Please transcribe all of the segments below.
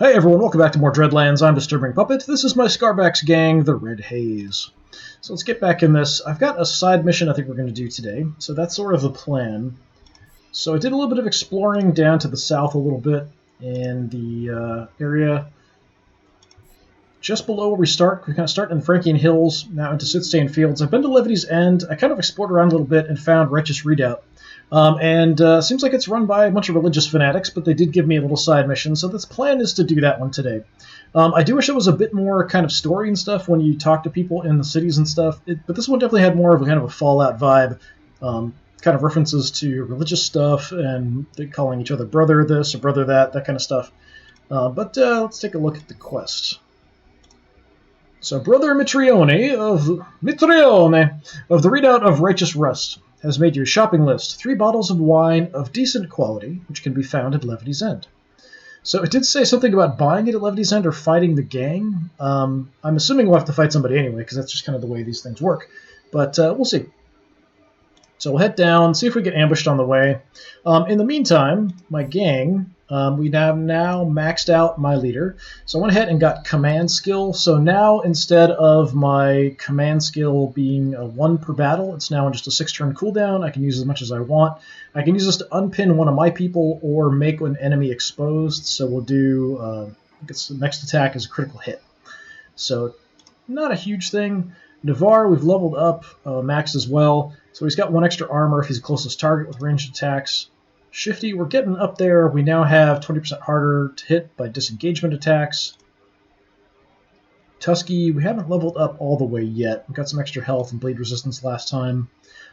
Hey everyone, welcome back to more Dreadlands. I'm DisturbingPuppet. This is my Scarback's gang, the Red Haze. So let's get back in this. I've got a side mission I think we're going to do today, so that's sort of the plan. So I did a little bit of exploring down to the south a little bit in the area just below where we start. We kind of start in the Frankian Hills, now into Soothstain Fields. I've been to Levity's End. I kind of explored around a little bit and found Righteous Redoubt. Seems like it's run by a bunch of religious fanatics, but they did give me a little side mission, so this plan is to do that one today. I do wish it was a bit more kind of story and stuff when you talk to people in the cities and stuff, but this one definitely had more of a kind of a Fallout vibe, kind of references to religious stuff and calling each other brother this or brother that kind of stuff. Let's take a look at the quest. So Brother Mitrione of the Redoubt of Righteous Rust has made your shopping list 3 bottles of wine of decent quality, which can be found at Levity's End. So it did say something about buying it at Levity's End or fighting the gang. I'm assuming we'll have to fight somebody anyway, because that's just kind of the way these things work. But we'll see. So we'll head down, see if we get ambushed on the way. In the meantime, my gang, we have now maxed out my leader. So I went ahead and got command skill. So now instead of my command skill being a 1 per battle, it's now just a 6-turn cooldown. I can use as much as I want. I can use this to unpin one of my people or make an enemy exposed. So we'll do, I guess the next attack is a critical hit. So not a huge thing. Navarre, we've leveled up, maxed as well. So he's got 1 extra armor if he's the closest target with ranged attacks. Shifty, we're getting up there. We now have 20% harder to hit by disengagement attacks. Tusky, we haven't leveled up all the way yet. We've got some extra health and bleed resistance last time.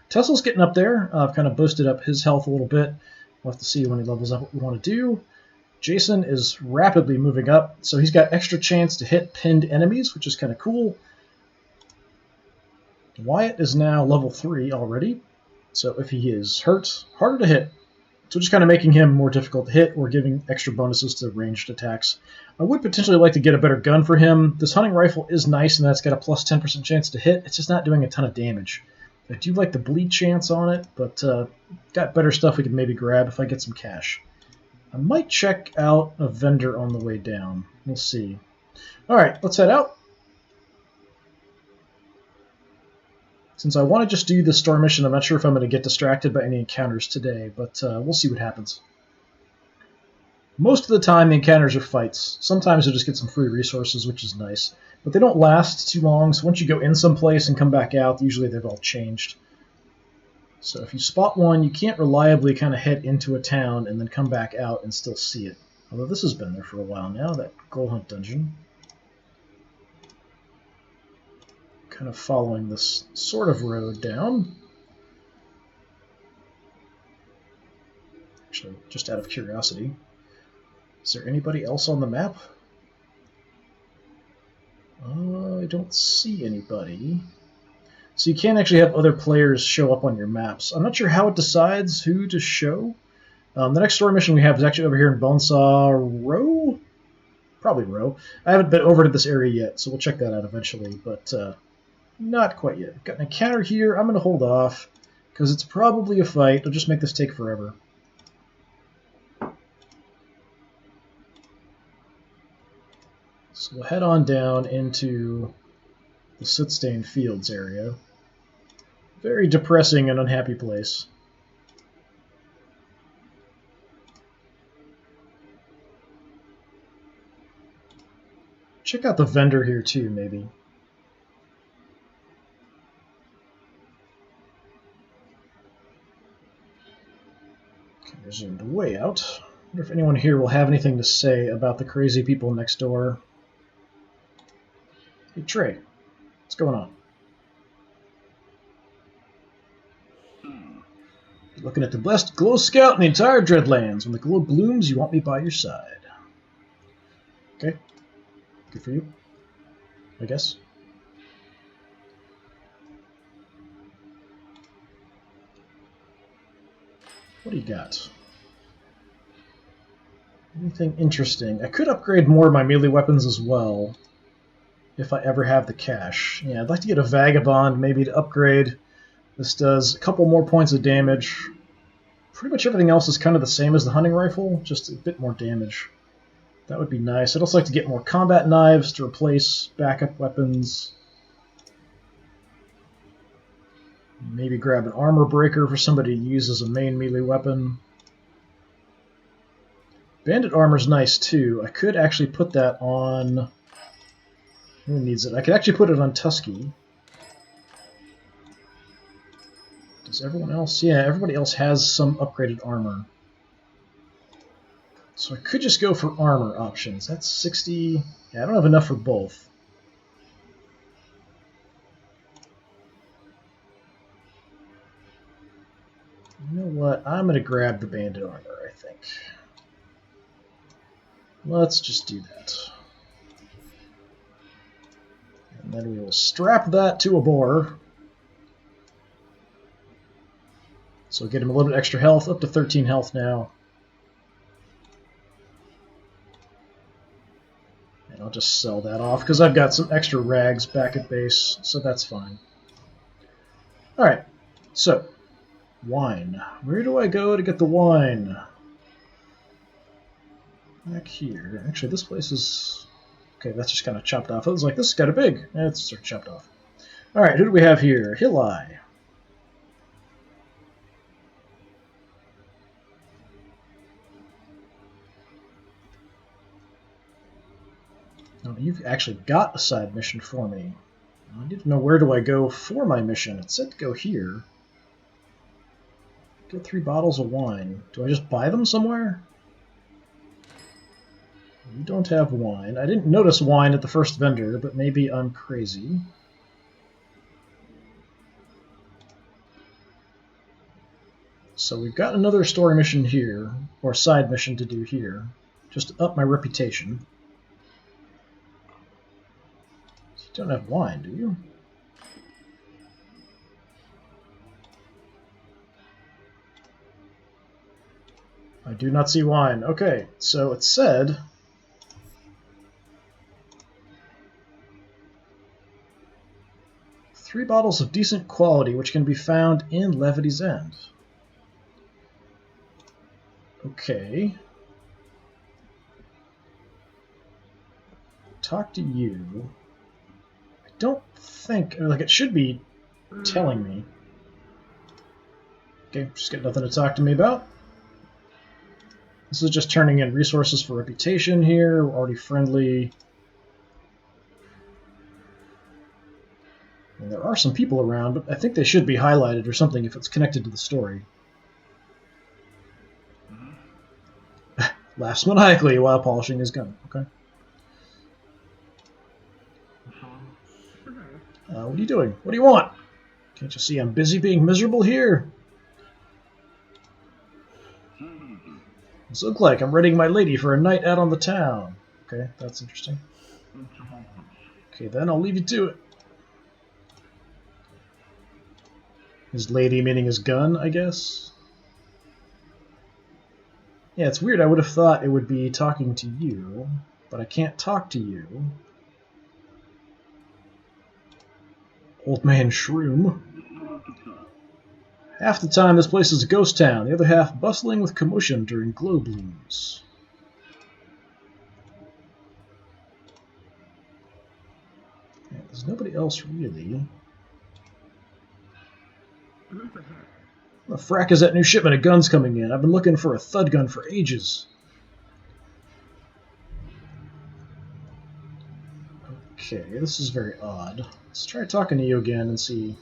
Tessel's getting up there. I've kind of boosted up his health a little bit. We'll have to see when he levels up what we want to do. Jason is rapidly moving up, so he's got extra chance to hit pinned enemies, which is kind of cool. Wyatt is now level 3 already, so if he is hurt, harder to hit. So just kind of making him more difficult to hit or giving extra bonuses to ranged attacks. I would potentially like to get a better gun for him. This hunting rifle is nice, and that's got a plus 10% chance to hit. It's just not doing a ton of damage. I do like the bleed chance on it, but got better stuff we could maybe grab if I get some cash. I might check out a vendor on the way down. We'll see. All right, let's head out. Since I want to just do the store mission, I'm not sure if I'm going to get distracted by any encounters today, but we'll see what happens. Most of the time, the encounters are fights. Sometimes you'll just get some free resources, which is nice. But they don't last too long, so once you go in someplace and come back out, usually they've all changed. So if you spot one, you can't reliably kind of head into a town and then come back out and still see it. Although this has been there for a while now, that Gold Hunt dungeon. Kind of following this sort of road down. Actually, just out of curiosity, is there anybody else on the map? I don't see anybody. So you can't actually have other players show up on your maps. I'm not sure how it decides who to show. The next story mission we have is actually over here in Bonesaw Row? Probably Row. I haven't been over to this area yet, so we'll check that out eventually, but not quite yet. Got an encounter here. I'm going to hold off, because it's probably a fight. It'll just make this take forever. So we'll head on down into the Soothstain Fields area. Very depressing and unhappy place. Check out the vendor here too, maybe. Resumed way out. I wonder if anyone here will have anything to say about the crazy people next door. Hey Trey, what's going on? You're looking at the best glow scout in the entire Dreadlands. When the glow blooms, you want me by your side. Okay, good for you, I guess. What do you got? Anything interesting? I could upgrade more of my melee weapons as well, if I ever have the cash. Yeah, I'd like to get a Vagabond, maybe to upgrade. This does a couple more points of damage. Pretty much everything else is kind of the same as the hunting rifle, just a bit more damage. That would be nice. I'd also like to get more combat knives to replace backup weapons. Maybe grab an armor breaker for somebody to use as a main melee weapon. Bandit armor's nice too. I could actually put that on... Who needs it? I could actually put it on Tusky. Does everyone else? Yeah, everybody else has some upgraded armor. So I could just go for armor options. That's 60... Yeah, I don't have enough for both. You know what? I'm going to grab the bandit armor, I think. Let's just do that. And then we will strap that to a boar. So get him a little bit extra health, up to 13 health now. And I'll just sell that off, because I've got some extra rags back at base, so that's fine. Alright, so, wine. Where do I go to get the wine? Back here. Actually, this place is... Okay, that's just kind of chopped off. I was like, this is kind of big. It's sort of chopped off. Alright, who do we have here? Hilleye. Oh, you've actually got a side mission for me. I need to know where do I go for my mission. It said to go here. Get 3 bottles of wine. Do I just buy them somewhere? You don't have wine. I didn't notice wine at the first vendor, but maybe I'm crazy. So we've got another story mission here, or side mission to do here, just to up my reputation. You don't have wine, do you? I do not see wine. Okay, so it said... 3 bottles of decent quality, which can be found in Levity's End. Okay. Talk to you. I don't think... Like, it should be telling me. Okay, just got nothing to talk to me about. This is just turning in resources for reputation here. We're already friendly. And there are some people around, but I think they should be highlighted or something if it's connected to the story. Laughs maniacally while polishing his gun. Okay. What are you doing? What do you want? Can't you see I'm busy being miserable here? This looks like I'm readying my lady for a night out on the town. Okay, that's interesting. Okay, then I'll leave you to it. His lady meaning his gun, I guess? Yeah, it's weird. I would have thought it would be talking to you, but I can't talk to you. Old man Shroom. Half the time this place is a ghost town, the other half bustling with commotion during glow blooms. Yeah, there's nobody else really. The frack is that new shipment of guns coming in? I've been looking for a thud gun for ages. Okay, this is very odd. Let's try talking to you again and see.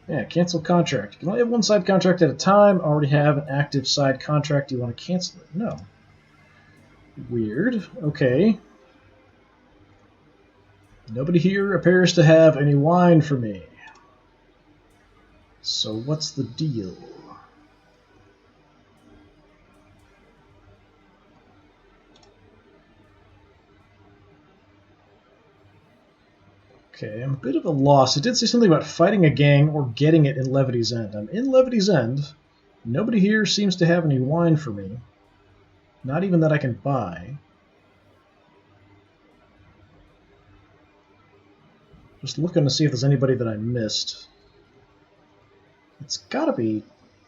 Yeah, cancel contract. You can only have one side contract at a time. Already have an active side contract. Do you want to cancel it? No. Weird. Okay. Nobody here appears to have any wine for me. So what's the deal? Okay, I'm a bit of a loss. It did say something about fighting a gang or getting it in Levity's End. I'm in Levity's End. Nobody here seems to have any wine for me. Not even that I can buy. Just looking to see if there's anybody that I missed. It's gotta be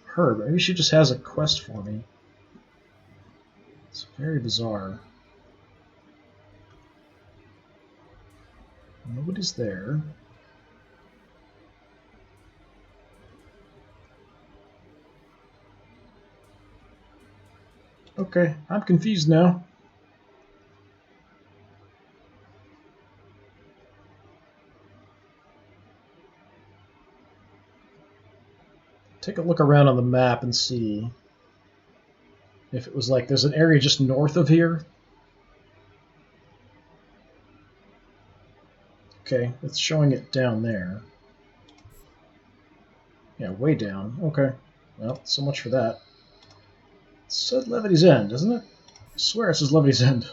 her, but maybe she just has a quest for me. It's very bizarre. Nobody's there. Okay, I'm confused now. Take a look around on the map and see if it was like there's an area just north of here. Okay, it's showing it down there. Yeah, way down. Okay. Well, so much for that. It said Levity's End, isn't it? I swear it says Levity's End.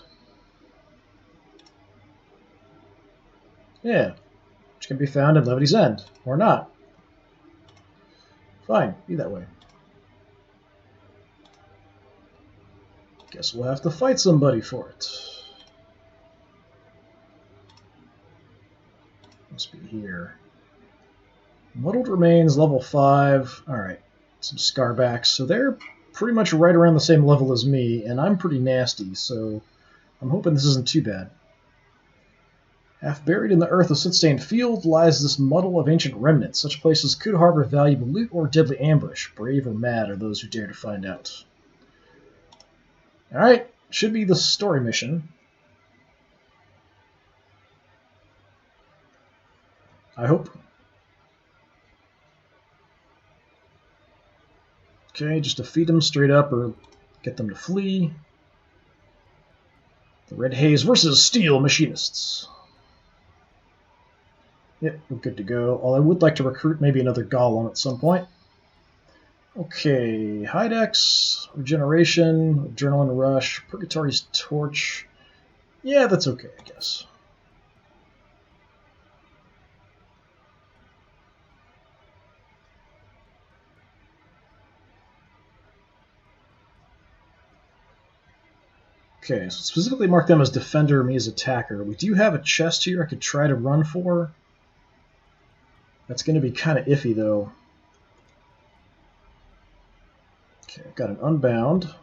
Yeah, which can be found at Levity's End, or not. Fine, be that way. Guess we'll have to fight somebody for it. Must be here. Muddled Remains, level 5. Alright, some Scarbacks. So they're pretty much right around the same level as me, and I'm pretty nasty, so I'm hoping this isn't too bad. Half buried in the earth of soot-stained field lies this muddle of ancient remnants. Such places could harbor valuable loot or deadly ambush. Brave or mad are those who dare to find out. Alright, should be the story mission. I hope. Okay, just defeat them straight up or get them to flee. The Red Haze versus Steel Machinists. Yep, we're good to go. Although I would like to recruit maybe another Golem at some point. Okay, Hydex, Regeneration, Adrenaline Rush, Purgatory's Torch. Yeah, that's okay, I guess. Okay, so specifically mark them as Defender, me as Attacker. We do have a chest here I could try to run for. That's going to be kind of iffy, though. Okay, I've got an Unbound.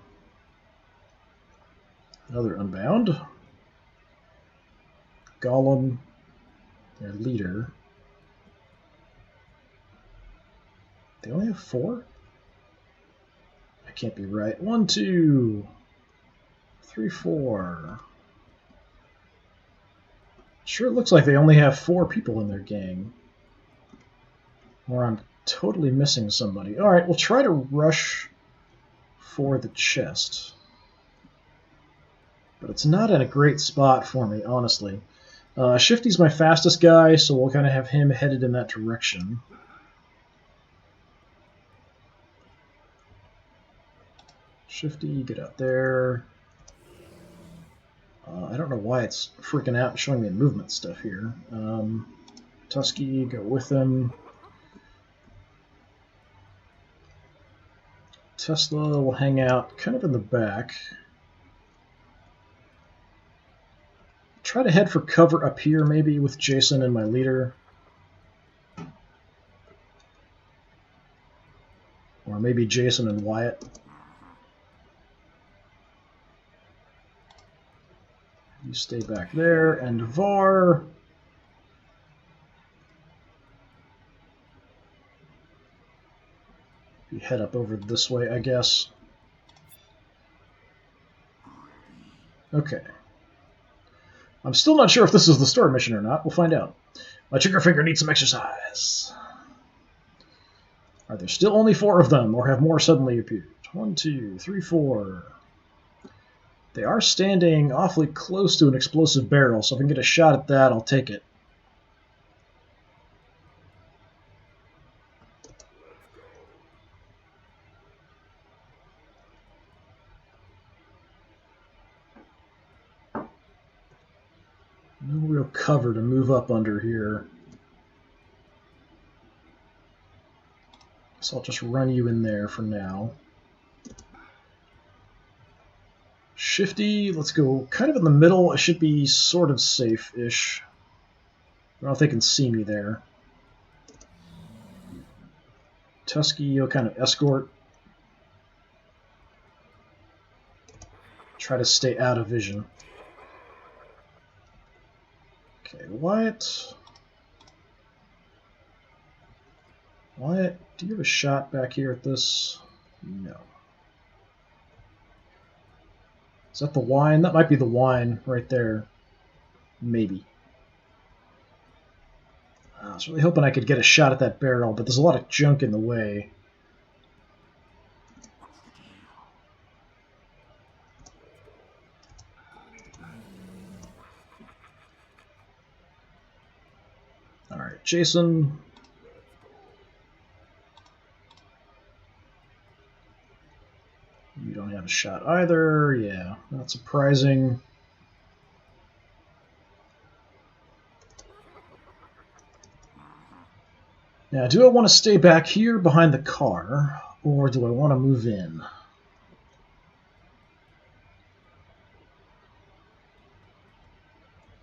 Another Unbound. Golem, their leader. They only have 4? That can't be right. 1, 2, 3, 4. Sure, it looks like they only have 4 people in their gang. Or I'm totally missing somebody. Alright, we'll try to rush for the chest. But it's not in a great spot for me, honestly. Shifty's my fastest guy, so we'll kind of have him headed in that direction. Shifty, get out there. I don't know why it's freaking out and showing me movement stuff here. Tusky, go with him. Tesla will hang out kind of in the back. Try to head for cover up here, maybe, with Jason and my leader. Or maybe Jason and Wyatt. You stay back there, and Var. You head up over this way, I guess. Okay. I'm still not sure if this is the story mission or not. We'll find out. My trigger finger needs some exercise. Are there still only 4 of them, or have more suddenly appeared? 1, 2, 3, 4. They are standing awfully close to an explosive barrel, so if I can get a shot at that, I'll take it. No real cover to move up under here. So I'll just run you in there for now. Shifty, let's go kind of in the middle. I should be sort of safe-ish. I don't know if they can see me there. Tusky, you'll kind of escort. Try to stay out of vision. Okay, Wyatt. Wyatt, do you have a shot back here at this? No. Is that the wine? That might be the wine right there. Maybe. I was really hoping I could get a shot at that barrel, but there's a lot of junk in the way. Alright, Jason. You don't have a shot either. Yeah, not surprising. Now, do I want to stay back here behind the car, or do I want to move in?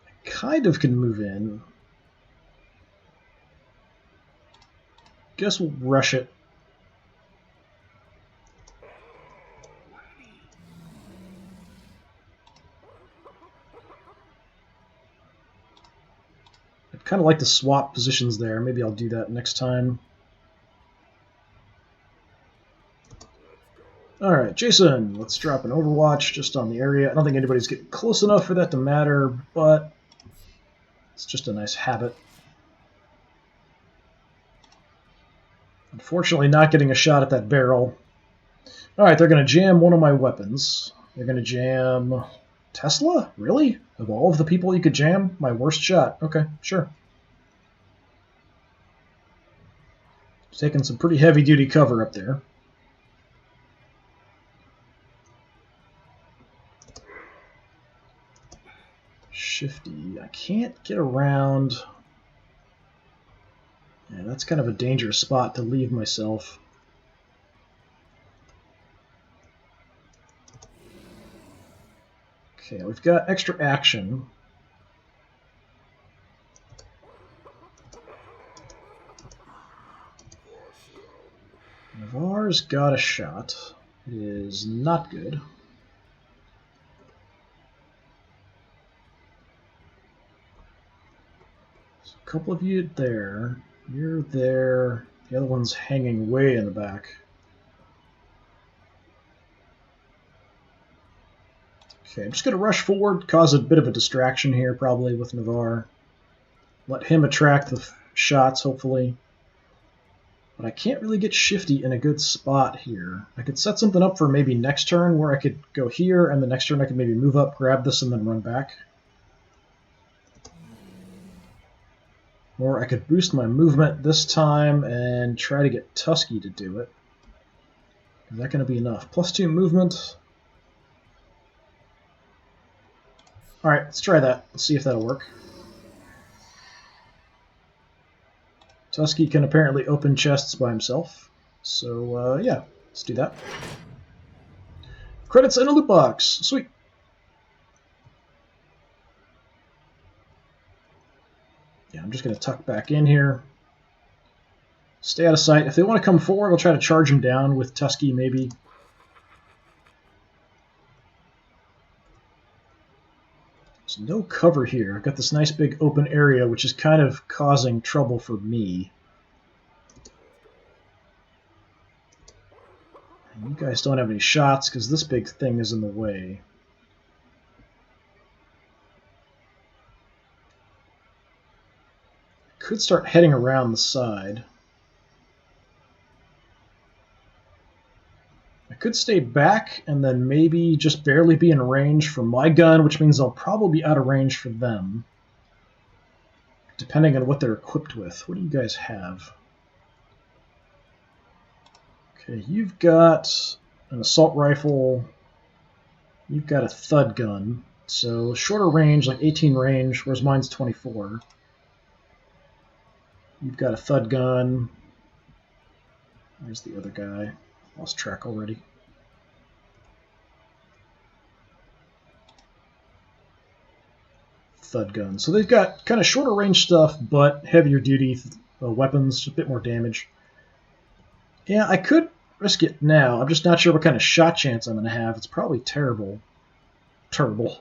I kind of can move in. Guess we'll rush it. I'd kind of like to swap positions there. Maybe I'll do that next time. Alright, Jason, let's drop an Overwatch just on the area. I don't think anybody's getting close enough for that to matter, but it's just a nice habit. Unfortunately, not getting a shot at that barrel. Alright, they're going to jam one of my weapons. They're going to jam Tesla? Really? Of all of the people you could jam? My worst shot. Okay, sure. Taking some pretty heavy-duty cover up there. Shifty. I can't get around. Yeah, that's kind of a dangerous spot to leave myself. Okay, we've got extra action. Navarre's got a shot. It is not good. So a couple of you there. You're there. The other one's hanging way in the back. Okay, I'm just going to rush forward, cause a bit of a distraction here, probably, with Navarre. Let him attract the shots, hopefully. But I can't really get Shifty in a good spot here. I could set something up for maybe next turn, where I could go here, and the next turn I could maybe move up, grab this, and then run back. Or I could boost my movement this time and try to get Tusky to do it. Is that going to be enough? +2 movement. Alright, let's try that. Let's see if that'll work. Tusky can apparently open chests by himself. So, yeah, let's do that. Credits in a loot box. Sweet. Yeah, I'm just going to tuck back in here. Stay out of sight. If they want to come forward, I'll try to charge them down with Tusky, maybe. There's no cover here. I've got this nice big open area, which is kind of causing trouble for me. And you guys don't have any shots, because this big thing is in the way. Could start heading around the side. I could stay back and then maybe just barely be in range for my gun, which means I'll probably be out of range for them. Depending on what they're equipped with. What do you guys have? Okay, you've got an assault rifle. You've got a thud gun. So shorter range, like 18 range, whereas mine's 24. You've got a thud gun. Where's the other guy? Lost track already. Thud gun. So they've got kind of shorter range stuff, but heavier duty weapons, a bit more damage. Yeah, I could risk it now. I'm just not sure what kind of shot chance I'm going to have. It's probably terrible. Terrible.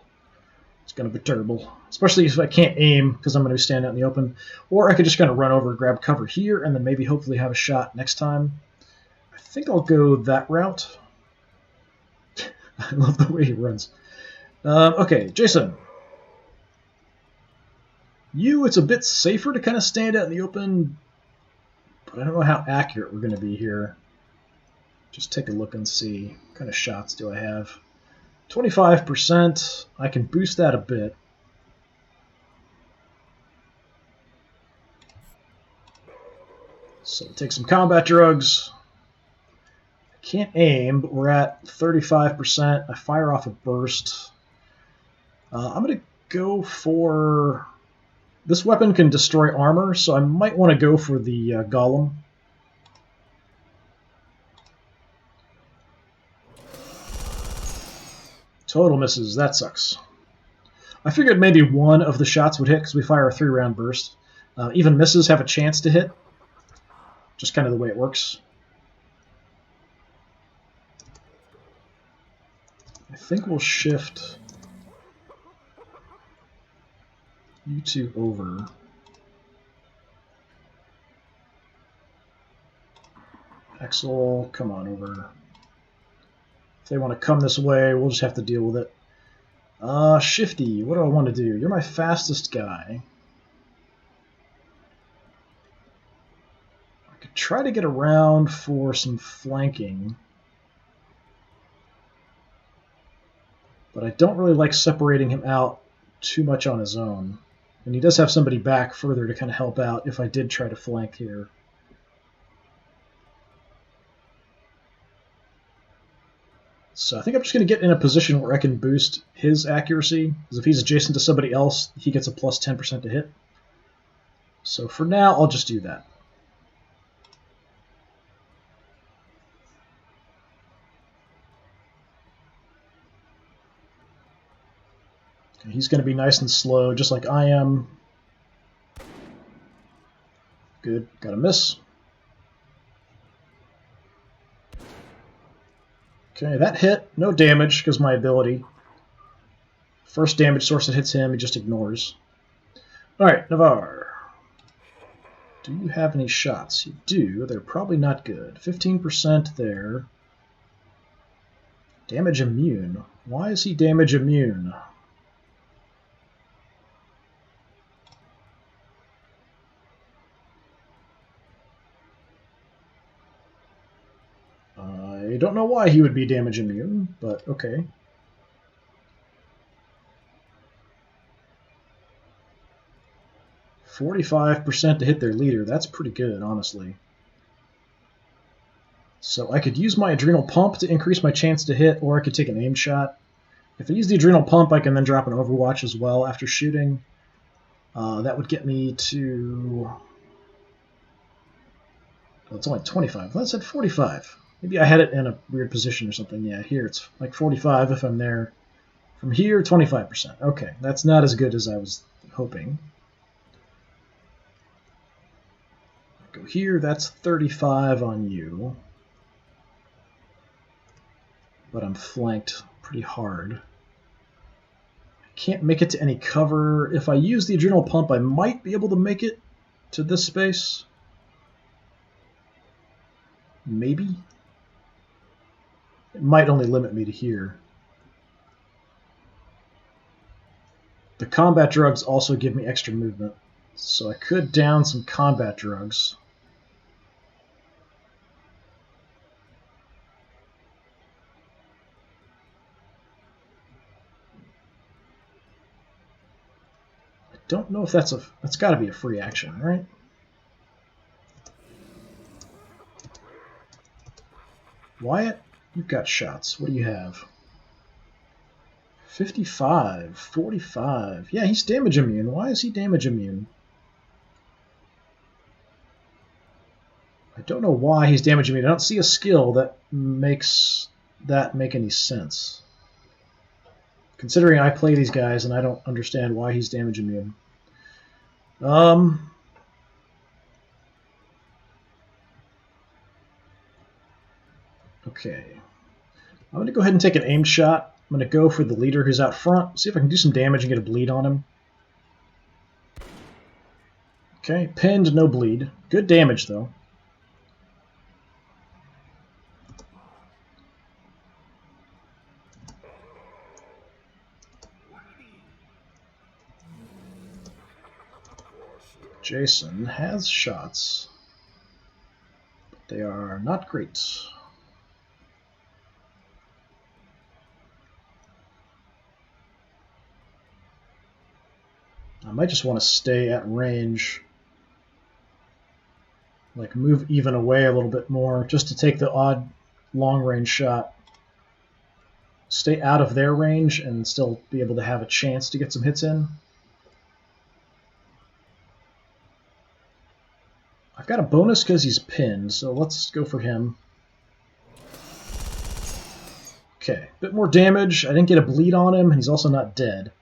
It's going to be terrible, especially if I can't aim because I'm going to be standing out in the open. Or I could just kind of run over, grab cover here, and then maybe hopefully have a shot next time. I think I'll go that route. I love the way he runs. Okay, Jason. It's a bit safer to kind of stand out in the open, but I don't know how accurate we're going to be here. Just take a look and see what kind of shots do I have. 25%. I can boost that a bit. So take some combat drugs. I can't aim, but we're at 35%. I fire off a burst. I'm going to go for... This weapon can destroy armor, so I might want to go for the golem. Total misses. That sucks. I figured maybe one of the shots would hit because we fire a 3-round burst. Even misses have a chance to hit. Just kind of the way it works. I think we'll shift you two over. Axel, come on over. If they want to come this way, we'll just have to deal with it. Shifty, what do I want to do? You're my fastest guy. I could try to get around for some flanking. But I don't really like separating him out too much on his own. And he does have somebody back further to kind of help out if I did try to flank here. So I think I'm just going to get in a position where I can boost his accuracy, because if he's adjacent to somebody else, he gets a plus 10% to hit. So for now, I'll just do that. Okay, he's going to be nice and slow, just like I am. Good, got a miss. Okay, that hit. No damage, because my ability. First damage source that hits him, he just ignores. Alright, Navarre. Do you have any shots? You do. They're probably not good. 15% there. Damage immune. Why is he damage immune? I don't know why he would be damage immune, but okay. %45 to hit their leader. That's pretty good, honestly. So I could use my adrenal pump to increase my chance to hit, or I could take an aim shot. If I use the adrenal pump, I can then drop an overwatch as well after shooting. That would get me to... Well, it's only 25. Well, that said 45. Maybe I had it in a weird position or something. Yeah, here it's like 45 if I'm there. From here, 25%. Okay, that's not as good as I was hoping. Go here, that's 35 on you. But I'm flanked pretty hard. I can't make it to any cover. If I use the adrenal pump, I might be able to make it to this space. Maybe. It might only limit me to here. The combat drugs also give me extra movement, so I could down some combat drugs. I don't know if that's got to be a free action, right? Wyatt, you've got shots. What do you have? 55, 45. Yeah, he's damage immune. Why is he damage immune? I don't know why he's damage immune. I don't see a skill that makes that make any sense. Considering I play these guys and I don't understand why he's damage immune. Okay. I'm going to go ahead and take an aim shot I'm going to go for the leader who's out front, see if I can do some damage and get a bleed on him. Okay, pinned, no bleed. Good damage, though. Jason has shots, but they are not great. I might just want to stay at range. Like, move even away a little bit more, just to take the odd long-range shot. Stay out of their range and still be able to have a chance to get some hits in. I've got a bonus because he's pinned, so let's go for him. Okay, a bit more damage. I didn't get a bleed on him, and he's also not dead.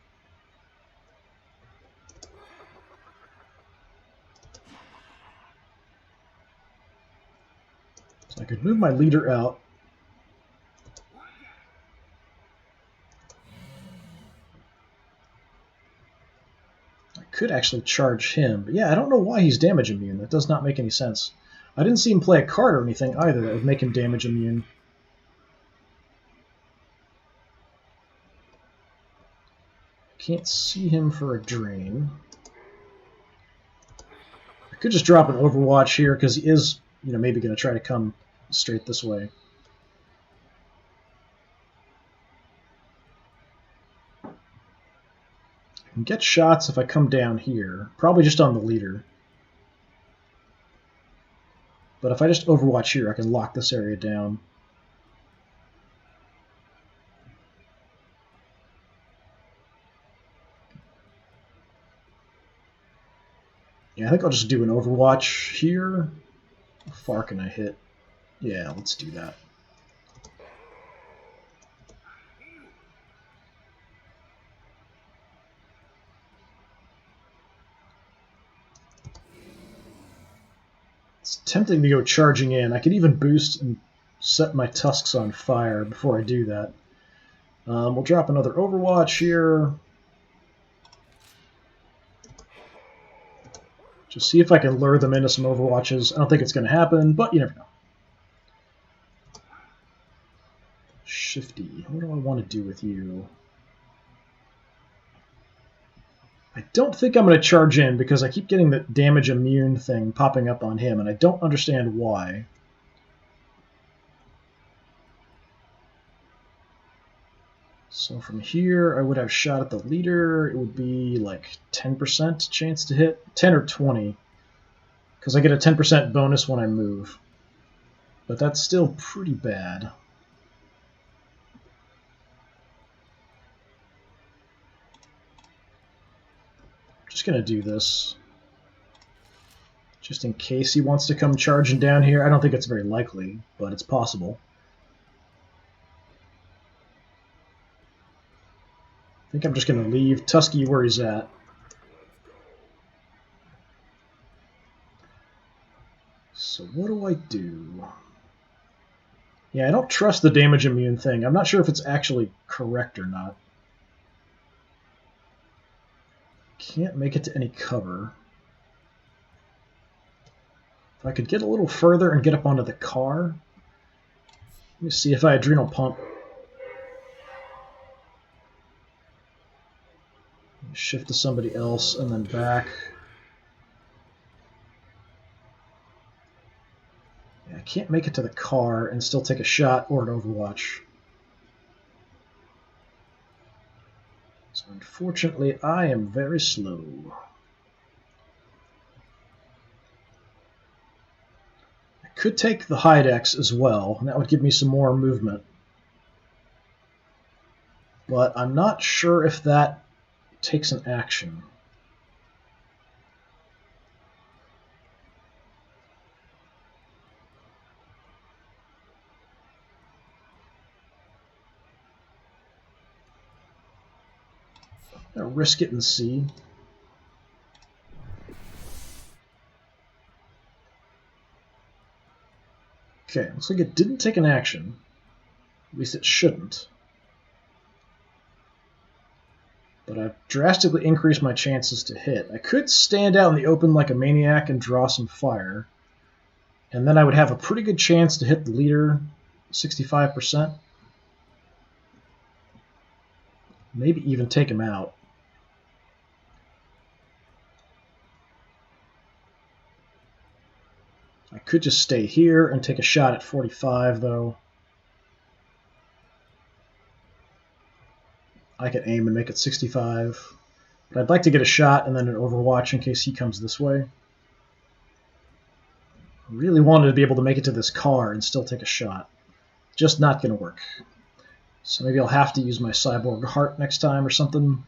So I could move my leader out. I could actually charge him, but yeah, I don't know why he's damage immune. That does not make any sense. I didn't see him play a card or anything either that would make him damage immune. Can't see him for a drain. I could just drop an Overwatch here because he is, maybe going to try to come straight this way. I can get shots if I come down here, probably just on the leader. But if I just Overwatch here, I can lock this area down. Yeah, I think I'll just do an Overwatch here. How far can I hit? Yeah, let's do that. It's tempting to go charging in. I could even boost and set my tusks on fire before I do that. We'll drop another Overwatch here. Just see if I can lure them into some Overwatches. I don't think it's going to happen, but you never know. Shifty. What do I want to do with you? I don't think I'm going to charge in because I keep getting the damage immune thing popping up on him, and I don't understand why. So from here, I would have shot at the leader. It would be like 10% chance to hit. 10 or 20. Because I get a 10% bonus when I move. But that's still pretty bad. Just going to do this. Just in case he wants to come charging down here. I don't think it's very likely, but it's possible. I think I'm just going to leave Tusky where he's at. So what do I do? Yeah, I don't trust the damage immune thing. I'm not sure if it's actually correct or not. Can't make it to any cover. If I could get a little further and get up onto the car. Let me see if I Adrenal Pump. Shift to somebody else and then back. Yeah, I can't make it to the car and still take a shot or an Overwatch. So unfortunately, I am very slow. I could take the Hydex as well, and that would give me some more movement. But I'm not sure if that takes an action. I'll risk it and see. Okay, looks like it didn't take an action. At least it shouldn't. but I've drastically increased my chances to hit. I could stand out in the open like a maniac and draw some fire, and then I would have a pretty good chance to hit the leader, 65%. Maybe even take him out. I could just stay here and take a shot at 45, though. I could aim and make it 65. But I'd like to get a shot and then an overwatch in case he comes this way. I really wanted to be able to make it to this car and still take a shot. Just not going to work. So maybe I'll have to use my cyborg heart next time or something.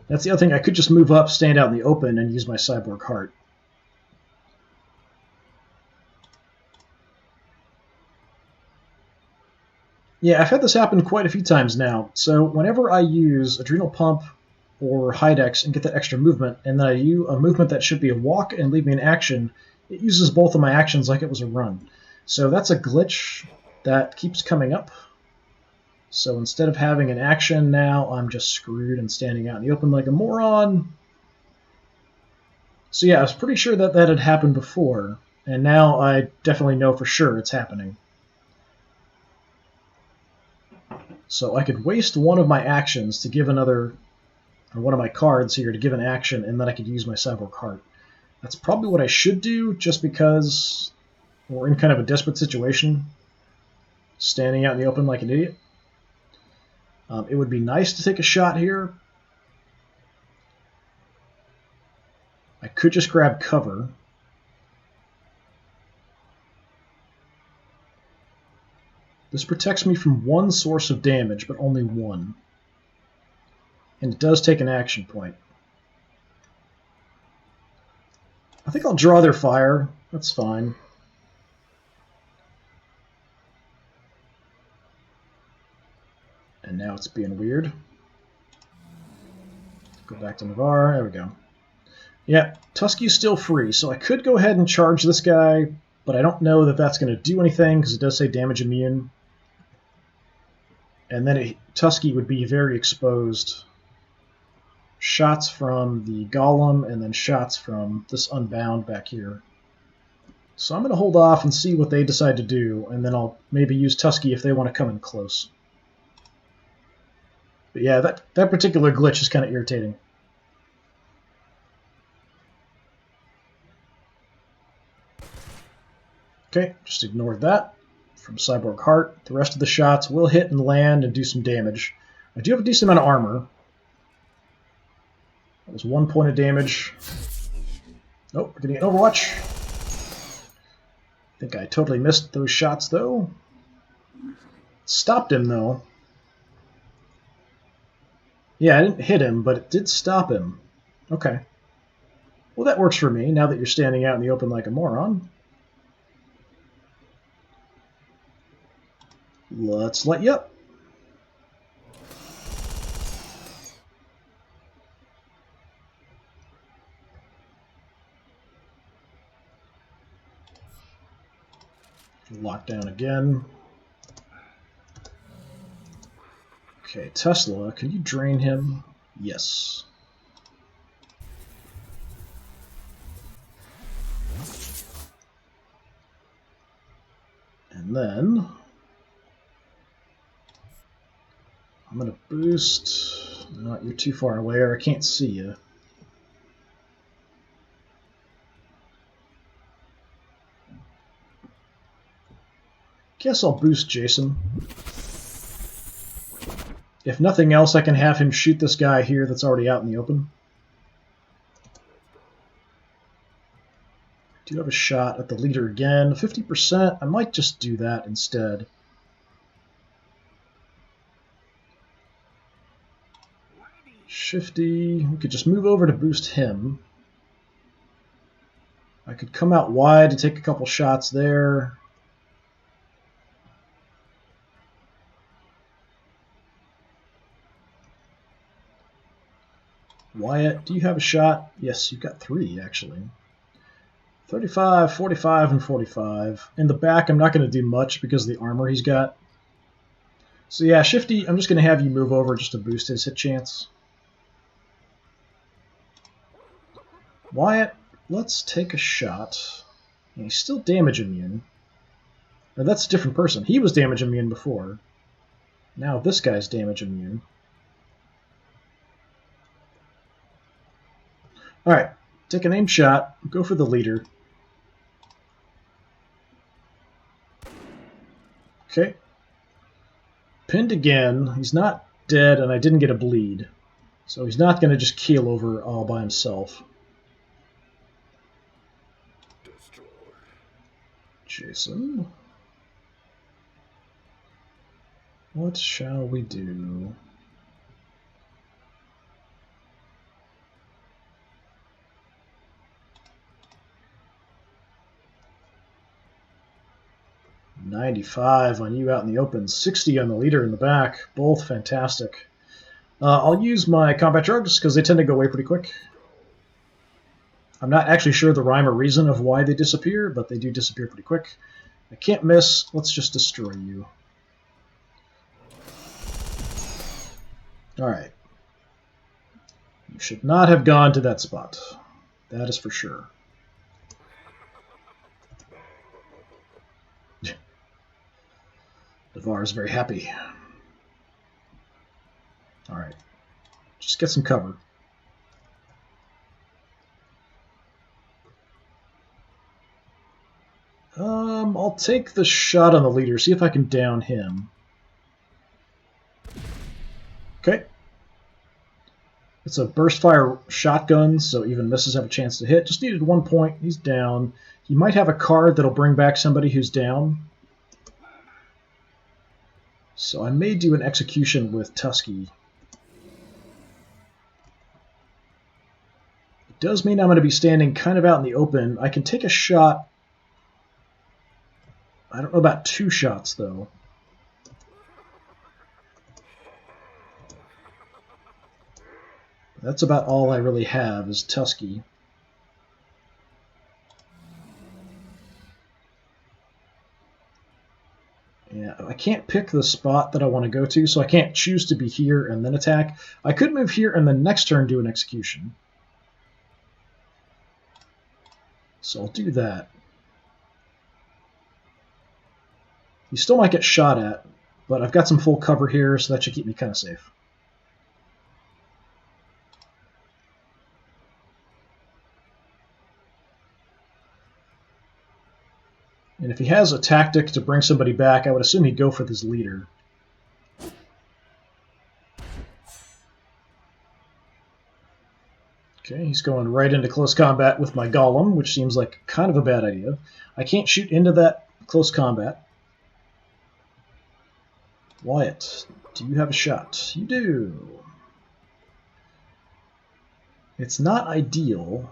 That's the other thing. I could just move up, stand out in the open, and use my cyborg heart. Yeah, I've had this happen quite a few times now. So whenever I use Adrenal Pump or Hydex and get that extra movement, and then I use a movement that should be a walk and leave me in action, it uses both of my actions like it was a run. So that's a glitch that keeps coming up. So instead of having an action now, I'm just screwed and standing out in the open like a moron. So yeah, I was pretty sure that that had happened before, and now I definitely know for sure it's happening. So I could waste one of my actions to give another, or one of my cards here to give an action, and then I could use my cyborg heart. That's probably what I should do, just because we're in kind of a desperate situation, standing out in the open like an idiot. It would be nice to take a shot here. I could just grab cover. This protects me from one source of damage, but only one. And it does take an action point. I think I'll draw their fire. That's fine. And now it's being weird. Go back to Navarre. There we go. Yeah, Tusky's still free, so I could go ahead and charge this guy, but I don't know that that's going to do anything, because it does say damage immune. And then Tusky would be very exposed. Shots from the Golem, and then shots from this Unbound back here. So I'm going to hold off and see what they decide to do, and then I'll maybe use Tusky if they want to come in close. But yeah, that particular glitch is kind of irritating. Okay, just ignored that. From Cyborg Heart, the rest of the shots will hit and land and do some damage. I do have a decent amount of armor. That was 1 point of damage. Nope, we're getting an Overwatch. I think I totally missed those shots, though. Stopped him, though. Yeah, I didn't hit him, but it did stop him. Okay. Well, that works for me, now that you're standing out in the open like a moron. Let's light you up. Lock down again. Okay, Tesla, can you drain him? Yes. And then I'm going to boost. No, you're too far away, or I can't see you. Guess I'll boost Jason. If nothing else, I can have him shoot this guy here that's already out in the open. I do have a shot at the leader again. 50%. I might just do that instead. Shifty. We could just move over to boost him. I could come out wide to take a couple shots there. Wyatt, do you have a shot? Yes, you've got 3, actually. 35, 45, and 45. In the back, I'm not going to do much because of the armor he's got. So yeah, Shifty, I'm just going to have you move over just to boost his hit chance. Wyatt, let's take a shot. And he's still damage immune. Or that's a different person. He was damage immune before. Now this guy's damage immune. Alright, take an aim shot. Go for the leader. Okay. Pinned again. He's not dead, and I didn't get a bleed. So he's not going to just keel over all by himself. Jason. What shall we do? $95 on you out in the open, $60 on the leader in the back. Both fantastic. I'll use my combat drugs because they tend to go away pretty quick. I'm not actually sure the rhyme or reason of why they disappear, but they do disappear pretty quick. I can't miss. Let's just destroy you. Alright. You should not have gone to that spot. That is for sure. Devar is very happy. Alright. Just get some cover. I'll take the shot on the leader, see if I can down him. Okay. It's a burst fire shotgun, so even misses have a chance to hit. Just needed 1 point. He's down. He might have a card that'll bring back somebody who's down. So I may do an execution with Tusky. It does mean I'm going to be standing kind of out in the open. I can take a shot. I don't know about 2 shots, though. That's about all I really have is Tusky. Yeah, I can't pick the spot that I want to go to, so I can't choose to be here and then attack. I could move here and then next turn do an execution. So I'll do that. He still might get shot at, but I've got some full cover here, so that should keep me kind of safe. And if he has a tactic to bring somebody back, I would assume he'd go for this leader. Okay, he's going right into close combat with my golem, which seems like kind of a bad idea. I can't shoot into that close combat. Wyatt, do you have a shot? You do. It's not ideal.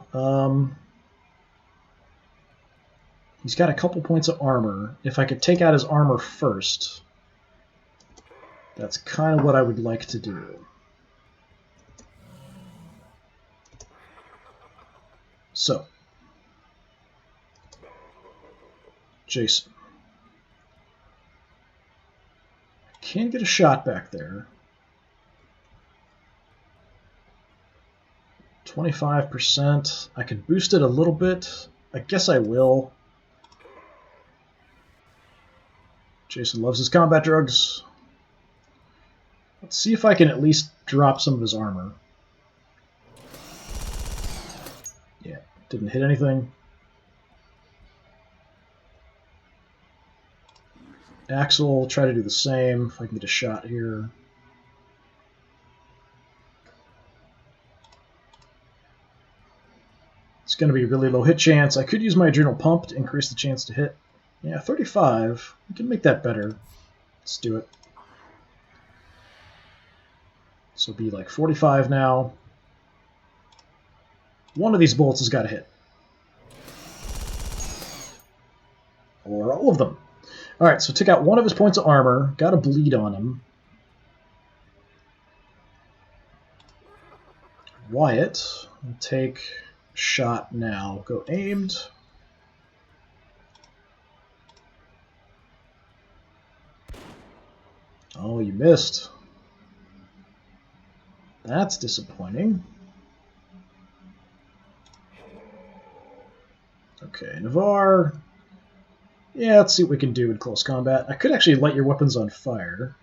He's got a couple points of armor. If I could take out his armor first, that's kind of what I would like to do. So, Jason. Can get a shot back there. 25%. I could boost it a little bit. I guess I will. Jason loves his combat drugs. Let's see if I can at least drop some of his armor. Yeah, didn't hit anything. Axel will try to do the same if I can get a shot here. It's going to be a really low hit chance. I could use my adrenal pump to increase the chance to hit. Yeah, 35. We can make that better. Let's do it. So it'll be like 45 now. One of these bullets has got to hit. Or all of them. Alright, so took out one of his points of armor. Got a bleed on him. Wyatt will take a shot now. Go aimed. Oh, you missed. That's disappointing. Okay, Navarre. Yeah, let's see what we can do in close combat. I could actually light your weapons on fire.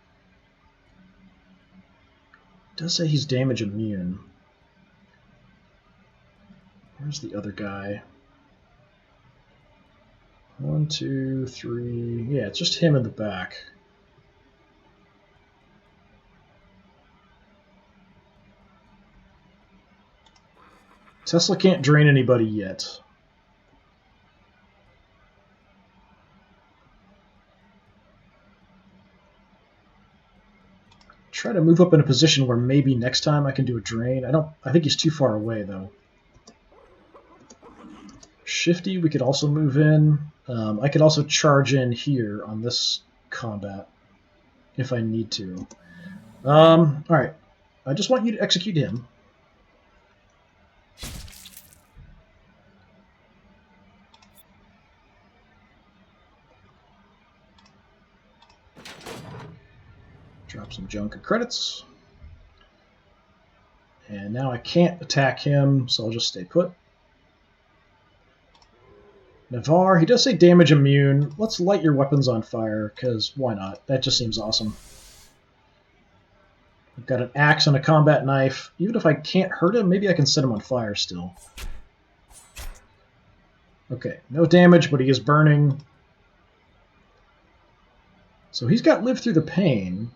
It does say he's damage immune. Where's the other guy? 1, 2, 3. Yeah, it's just him in the back. Tesla can't drain anybody yet. Try to move up in a position where maybe next time I can do a drain. I think he's too far away though. Shifty, we could also move in. I could also charge in here on this combat if I need to. Alright. I just want you to execute him. Drop some junk and credits. And now I can't attack him, so I'll just stay put. Navarre, he does say damage immune. Let's light your weapons on fire, because why not? That just seems awesome. I've got an axe and a combat knife. Even if I can't hurt him, maybe I can set him on fire still. Okay, no damage, but he is burning. So he's got live through the pain.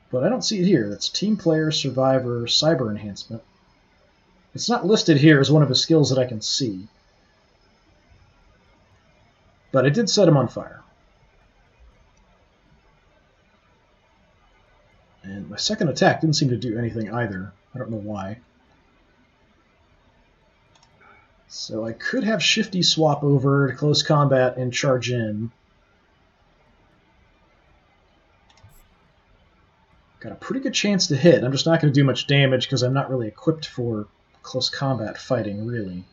But I don't see it here. That's team player, survivor, cyber enhancement. It's not listed here as one of his skills that I can see. But I did set him on fire. And my second attack didn't seem to do anything either. I don't know why. So I could have Shifty swap over to close combat and charge in. Got a pretty good chance to hit. I'm just not going to do much damage because I'm not really equipped for close combat fighting, really.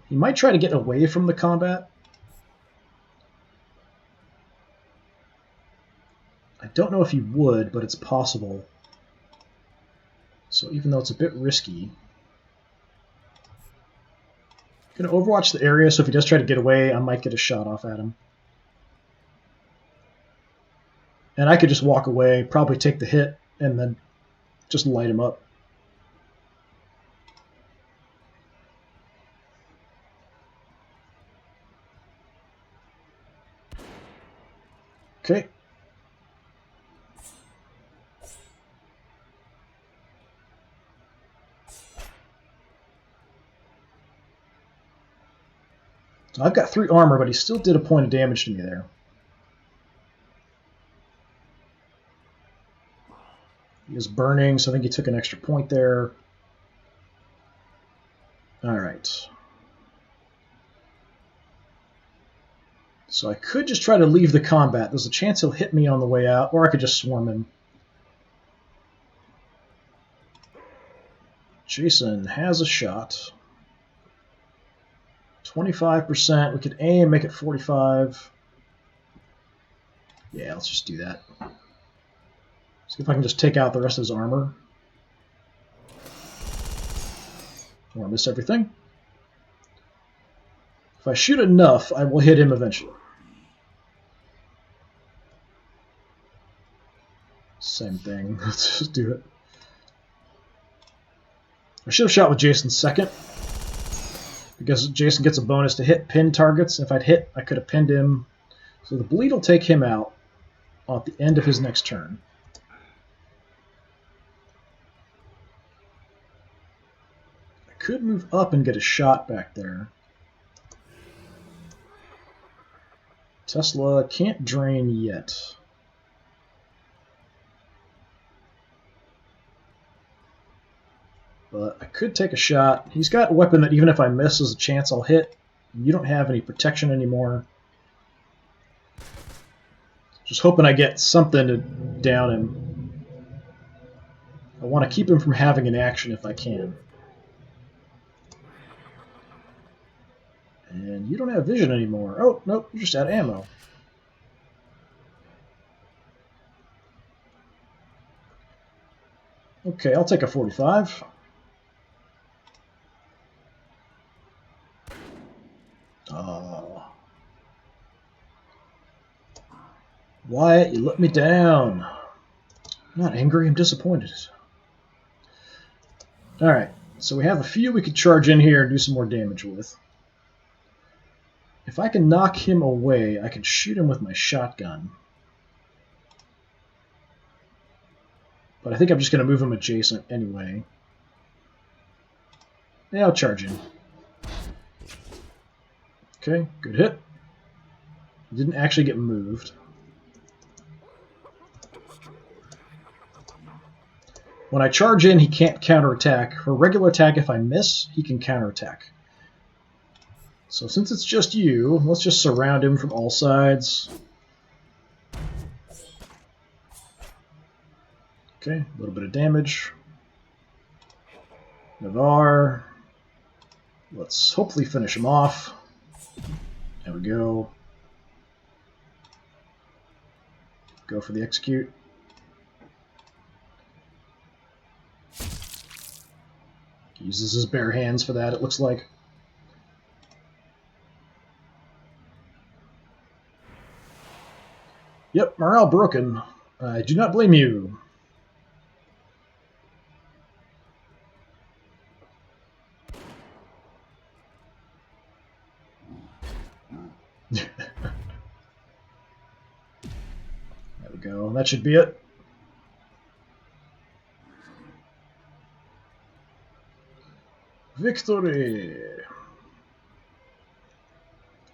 He might try to get away from the combat. I don't know if he would, but it's possible. So even though it's a bit risky, I'm going to overwatch the area, so if he does try to get away, I might get a shot off at him. And I could just walk away, probably take the hit, and then just light him up. Okay. So I've got 3 armor, but he still did a point of damage to me there. He was burning, so I think he took an extra point there. Alright. So I could just try to leave the combat. There's a chance he'll hit me on the way out, or I could just swarm him. Jason has a shot. 25%. We could aim, make it 45. Yeah, let's just do that. See if I can just take out the rest of his armor. I want to miss everything. If I shoot enough, I will hit him eventually. Same thing. Let's just do it. I should have shot with Jason second, because Jason gets a bonus to hit pin targets. If I'd hit, I could have pinned him. So the bleed will take him out at the end of his next turn. I could move up and get a shot back there. Tesla can't drain yet. But I could take a shot. He's got a weapon that even if I miss, there's a chance I'll hit. You don't have any protection anymore. Just hoping I get something to down him. I want to keep him from having an action if I can. And you don't have vision anymore. Oh, nope, you're just out of ammo. Okay, I'll take a 45. Wyatt, you let me down. I'm not angry, I'm disappointed. Alright, so we have a few we could charge in here and do some more damage with. If I can knock him away, I can shoot him with my shotgun. But I think I'm just going to move him adjacent anyway. Yeah, I'll charge in. Okay, good hit. He didn't actually get moved. When I charge in, he can't counterattack. For a regular attack, if I miss, he can counterattack. So since it's just you, let's just surround him from all sides. Okay, a little bit of damage. Navarre. Let's hopefully finish him off. There we go. Go for the execute. He uses his bare hands for that, it looks like. Yep, morale broken. I do not blame you. There we go. That should be it. Victory!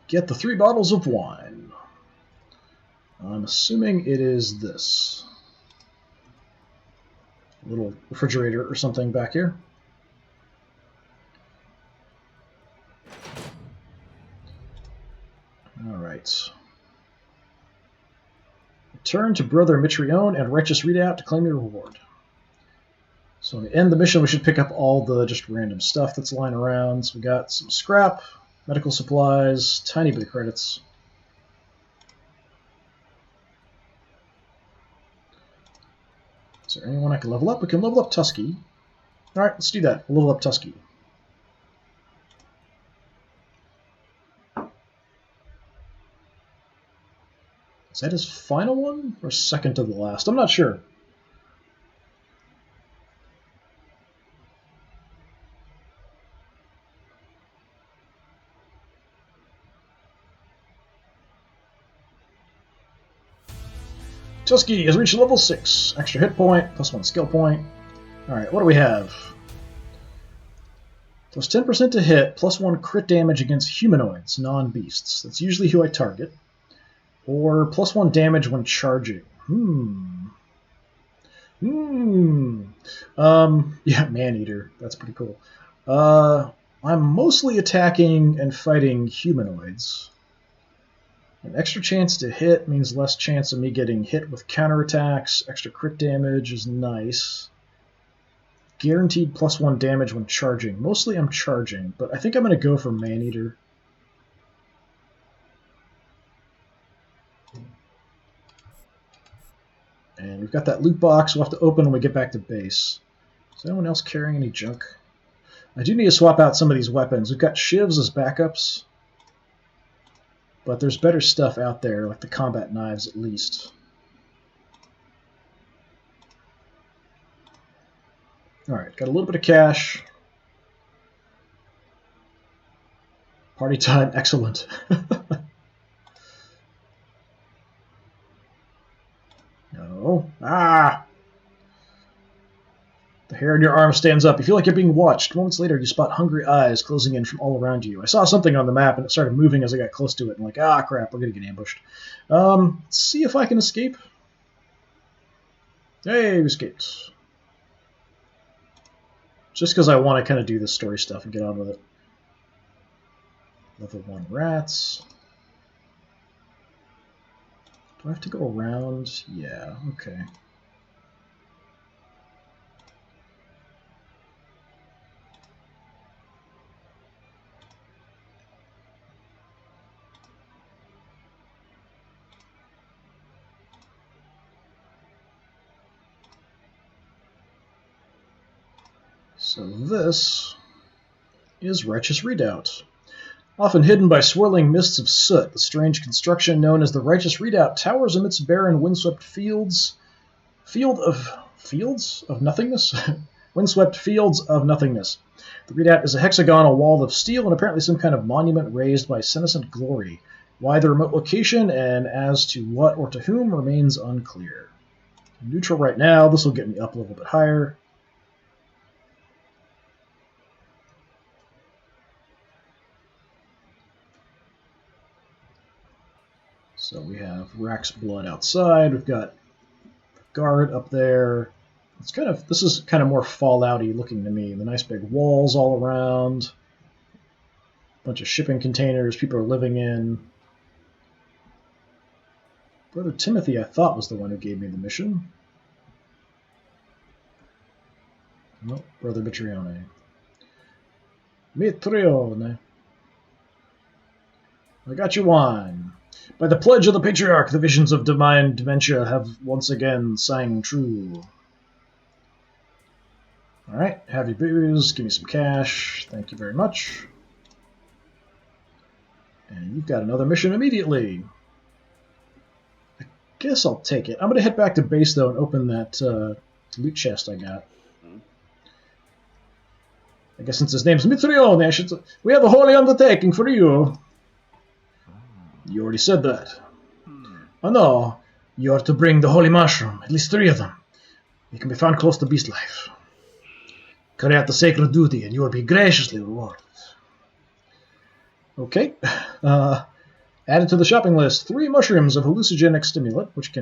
Get the 3 bottles of wine. I'm assuming it is this. A little refrigerator or something back here. Alright. Return to Brother Mitrione and Righteous Readout to claim your reward. So when we end the mission, we should pick up all the just random stuff that's lying around. So we got some scrap, medical supplies, tiny bit of credits. Is there anyone I can level up? We can level up Tusky. Alright, let's do that. We'll level up Tusky. Is that his final one? Or second to the last? I'm not sure. Tusky has reached level 6. Extra hit point, plus 1 skill point. Alright, what do we have? Plus 10% to hit, plus 1 crit damage against humanoids, non-beasts. That's usually who I target. Or plus 1 damage when charging. Yeah, Maneater. That's pretty cool. I'm mostly attacking and fighting humanoids. An extra chance to hit means less chance of me getting hit with counterattacks. Extra crit damage is nice. Guaranteed plus 1 damage when charging. Mostly I'm charging, but I think I'm going to go for Maneater. And we've got that loot box we'll have to open when we get back to base. Is anyone else carrying any junk? I do need to swap out some of these weapons. We've got shivs as backups. But there's better stuff out there, like the combat knives at least. Alright, got a little bit of cash. Party time, excellent. No. Ah! The hair on your arm stands up. You feel like you're being watched. Moments later, you spot hungry eyes closing in from all around you. I saw something on the map, and it started moving as I got close to it. I'm like, ah, crap, we're going to get ambushed. Let's see if I can escape. Hey, we escaped. Just because I want to kind of do this story stuff and get on with it. Level 1 rats. Do I have to go around? Yeah, okay. So this is Righteous Redoubt. Often hidden by swirling mists of soot, the strange construction known as the Righteous Redoubt towers amidst barren, windswept fields. Fields of nothingness? Windswept fields of nothingness. The redoubt is a hexagonal wall of steel and apparently some kind of monument raised by senescent glory. Why the remote location and as to what or to whom remains unclear. Neutral right now. This will get me up a little bit higher. So we have Rack's blood outside. We've got guard up there. This is kind of more Fallout-y looking to me. The nice big walls all around. Bunch of shipping containers people are living in. Brother Timothy, I thought, was the one who gave me the mission. Nope, Brother Mitrione. Mitrione. I got your wine. By the pledge of the Patriarch, the visions of divine dementia have once again sang true. Alright, have your booze, give me some cash, thank you very much. And you've got another mission immediately. I guess I'll take it. I'm going to head back to base, though, and open that loot chest I got. I guess since his name's Mitrione, we have a holy undertaking for you. You already said that. Oh no, you are to bring the holy mushroom, at least 3 of them. They can be found close to beast life. Carry out the sacred duty and you will be graciously rewarded. Okay. Added to the shopping list, 3 mushrooms of hallucinogenic stimulant, which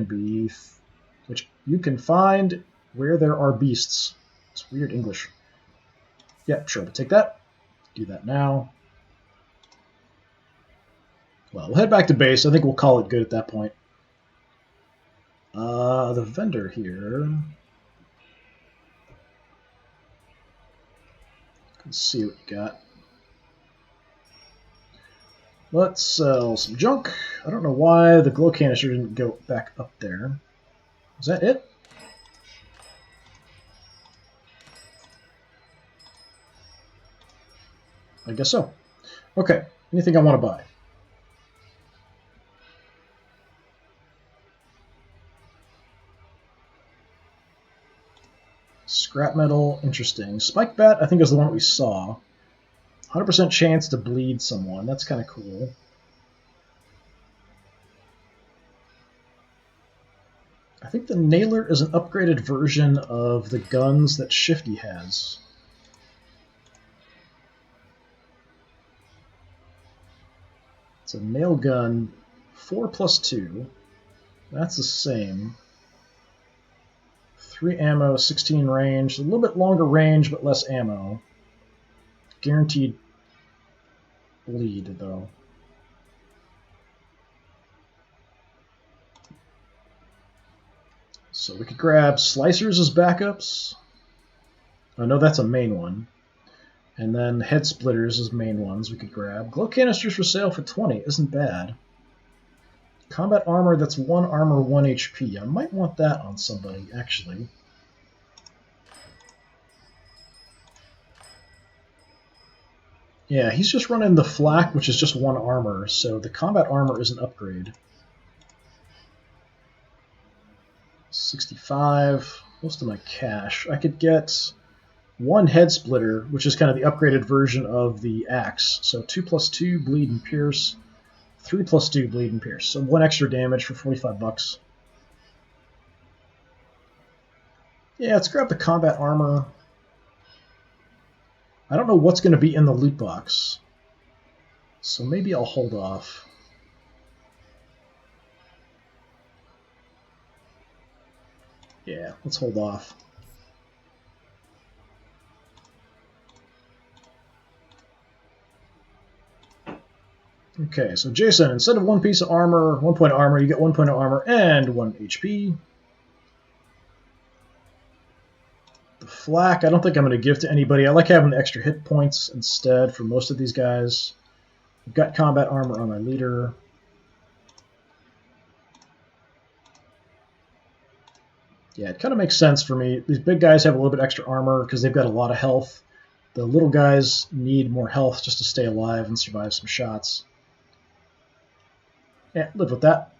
you can find where there are beasts. It's weird English. Yep, sure, but take that. Do that now. Well, we'll head back to base. I think we'll call it good at that point. The vendor here. Let's see what you got. Let's sell some junk. I don't know why the glow canister didn't go back up there. Is that it? I guess so. Okay, anything I want to buy? Scrap metal, interesting. Spike bat, I think, is the one we saw. 100% chance to bleed someone. That's kind of cool. I think the nailer is an upgraded version of the guns that Shifty has. It's a nail gun, 4+2. That's the same. 3 ammo, 16 range. A little bit longer range, but less ammo. Guaranteed bleed, though. So we could grab slicers as backups. I know that's a main one. And then head splitters as main ones we could grab. Glow canisters for sale for 20. Isn't bad. Combat armor, that's 1 armor, 1 HP. I might want that on somebody, actually. Yeah, he's just running the flak, which is just 1 armor, so the combat armor is an upgrade. 65. Most of my cash. I could get 1 head splitter, which is kind of the upgraded version of the axe. So 2+2 bleed and pierce. 3+2 bleed and pierce. So 1 extra damage for 45 bucks. Yeah, let's grab the combat armor. I don't know what's going to be in the loot box, so maybe I'll hold off. Yeah, let's hold off. Okay, so Jason, instead of 1 piece of armor, 1 point of armor, you get 1 point of armor and 1 HP. The flak, I don't think I'm going to give to anybody. I like having the extra hit points instead for most of these guys. I've got combat armor on my leader. Yeah, it kind of makes sense for me. These big guys have a little bit extra armor because they've got a lot of health. The little guys need more health just to stay alive and survive some shots. Yeah, live with that.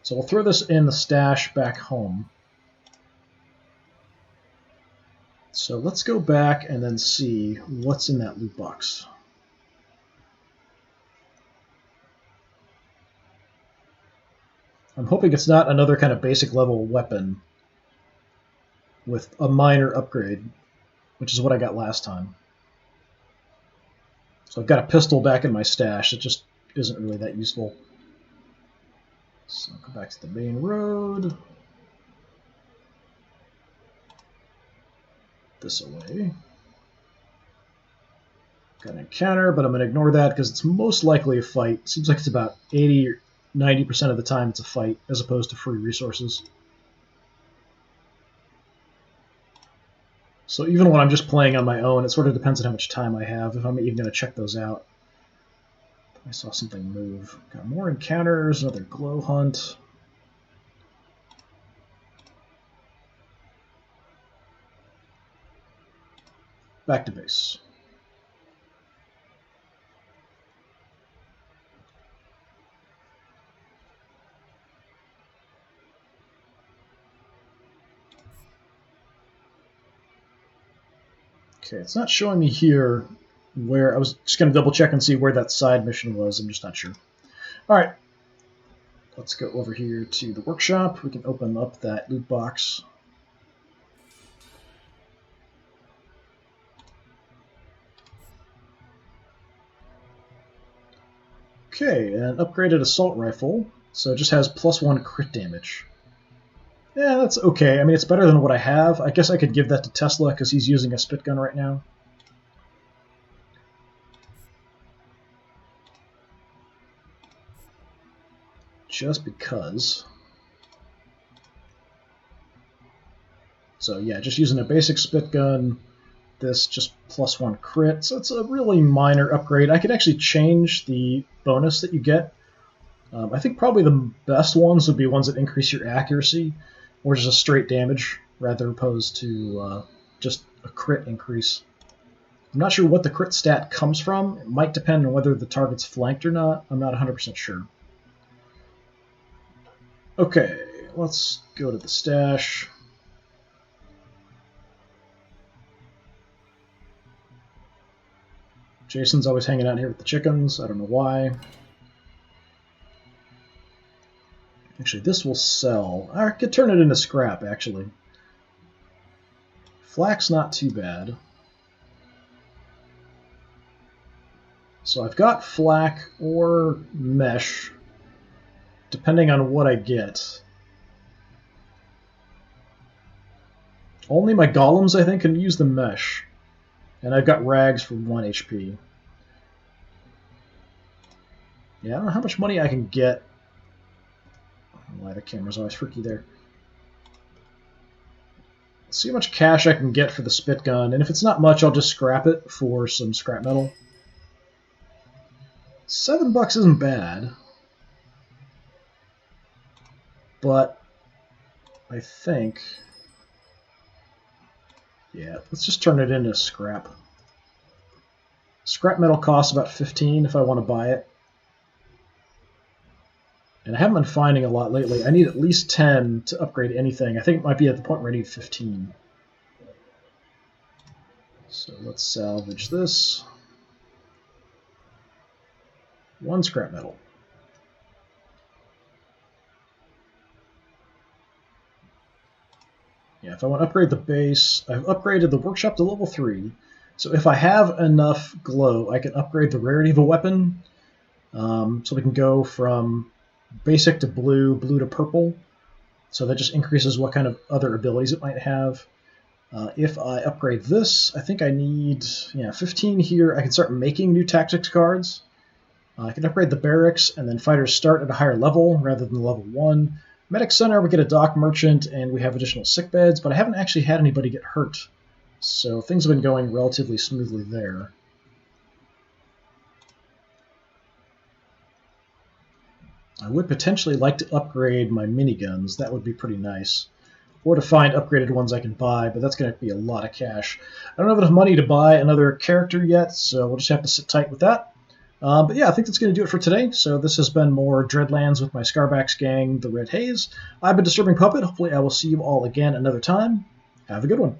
So we'll throw this in the stash back home. So let's go back and then see what's in that loot box. I'm hoping it's not another kind of basic level weapon with a minor upgrade, which is what I got last time. So I've got a pistol back in my stash. It just isn't really that useful. So I'll go back to the main road. This away. Got an encounter, but I'm going to ignore that because it's most likely a fight. Seems like it's about 80 or 90% of the time it's a fight as opposed to free resources. So even when I'm just playing on my own, it sort of depends on how much time I have, if I'm even going to check those out. I saw something move. Got more encounters, another glow hunt. Back to base. Okay, it's not showing me here where... I was just going to double check and see where that side mission was. I'm just not sure. Alright. Let's go over here to the workshop. We can open up that loot box. Okay, an upgraded assault rifle. So it just has +1 crit damage. Yeah, that's okay. I mean, it's better than what I have. I guess I could give that to Tesla because he's using a spit gun right now. Just because. So yeah, just using a basic spit gun. This just +1 crit. So it's a really minor upgrade. I could actually change the bonus that you get. I think probably the best ones would be ones that increase your accuracy, or just a straight damage, rather opposed to just a crit increase. I'm not sure what the crit stat comes from. It might depend on whether the target's flanked or not. I'm not 100% sure. Okay, let's go to the stash. Jason's always hanging out here with the chickens. I don't know why. Actually, this will sell. I could turn it into scrap, actually. Flak's not too bad. So I've got flak or mesh, depending on what I get. Only my golems, I think, can use the mesh. And I've got rags for 1 HP. Yeah, I don't know how much money I can get. Why the camera's always freaky there. Let's see how much cash I can get for the spit gun, and if it's not much, I'll just scrap it for some scrap metal. $7 isn't bad, but I think, yeah, let's just turn it into scrap. Scrap metal costs about 15 if I want to buy it. And I haven't been finding a lot lately. I need at least 10 to upgrade anything. I think it might be at the point where I need 15. So let's salvage this. 1 scrap metal. Yeah, if I want to upgrade the base, I've upgraded the workshop to level 3. So if I have enough glow, I can upgrade the rarity of a weapon. So we can go from basic to blue, blue to purple. So that just increases what kind of other abilities it might have. If I upgrade this, I think I need 15 here. I can start making new tactics cards. I can upgrade the barracks, and then fighters start at a higher level rather than level 1. Medic Center, we get a dock merchant, and we have additional sick beds, but I haven't actually had anybody get hurt. So things have been going relatively smoothly there. I would potentially like to upgrade my miniguns. That would be pretty nice. or to find upgraded ones I can buy, but that's going to be a lot of cash. I don't have enough money to buy another character yet, so we'll just have to sit tight with that. But yeah, I think that's going to do it for today. So this has been more Dreadlands with my Scarbacks gang, the Red Haze. I've been Disturbing Puppet. Hopefully I will see you all again another time. Have a good one.